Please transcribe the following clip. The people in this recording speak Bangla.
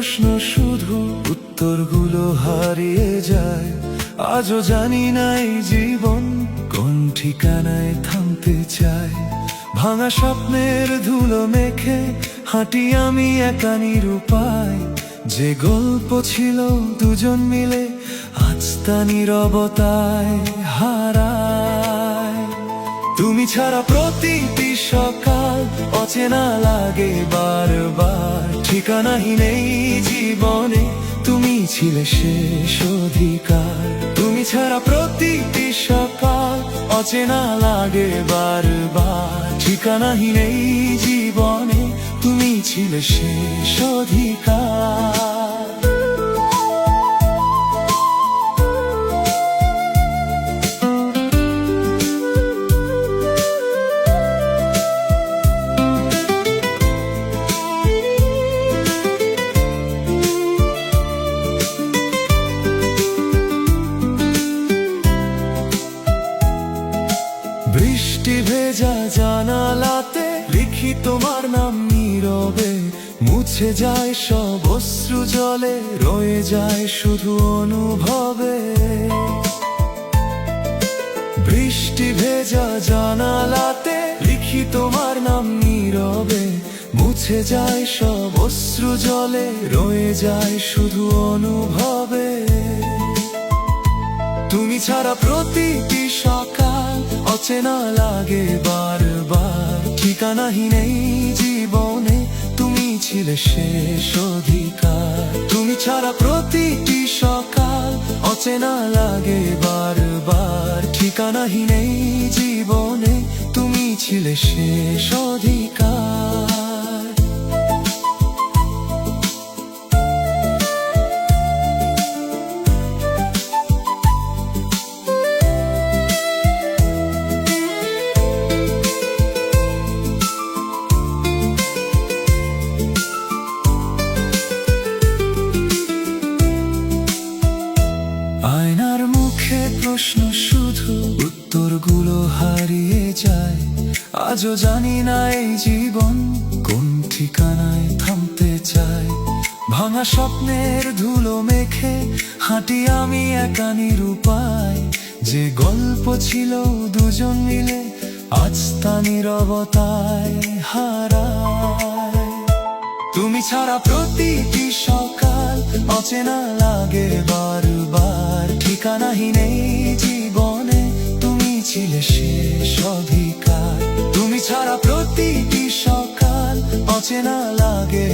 প্রশ্ন শুধু উত্তরগুলো হারিয়ে যায়। আজও জানি না এই জীবন কোন ঠিকানায় থামতে চায়। ভাঙা স্বপ্নের ধুলো মেখে হাঁটি আমি একা নিরুপায়। যে গল্প ছিল দুজন মিলে আজ তা নীরবতায় হারায়। তুমি ছাড়া প্রতিটি সকাল অচেনা লাগে বারবার। ঠিকানাহীন এই জীবনে তুমি ছিলে শেষ অধিকার। তুমি ছাড়া প্রতিটি সকাল অচেনা লাগে বারবার। ঠিকানাহীন এই জীবনে তুমি ছিলে শেষ অধিকার। বৃষ্টি ভেজা জানালাতে লিখি তোমার নাম নীরবে। মুছে যায় সব অশ্রু জলে, রয়ে যায় শুধু অনুভবে। বৃষ্টি ভেজা জানালাতে লিখি তোমার নাম নীরবে। মুছে যায় সব অশ্রু জলে, রয়ে যায় শুধু অনুভবে। তুমি ছাড়া প্রতিটি সকাল অচেনা লাগে বারবার। ঠিকানাহীন এই জীবনে তুমি ছিলে শেষ অধিকার। তুমি ছাড়া প্রতিটি সকাল অচেনা লাগে বারবার। ঠিকানাহীন এই জীবনে তুমি ছিলে শেষ অধিকার। আয়নার মুখে প্রশ্ন শুধু উত্তরগুলো হারিয়ে যায়। আজও জানি না এই জীবন কোন ঠিকানায় থামতে চায়। ভাঙা স্বপ্নের ধুলো মেখে হাঁটি আমি একা নিরুপায়। যে গল্প ছিল দুজন মিলে আজ তা নীরবতায় হারায়। তুমি ছাড়া প্রতিটি সকাল অচেনা লাগে বারবার। ঠিকানাহীন এই জীবনে তুমি ছিলে শেষ অধিকার। তুমি ছাড়া প্রতিটি সকাল অচেনা লাগে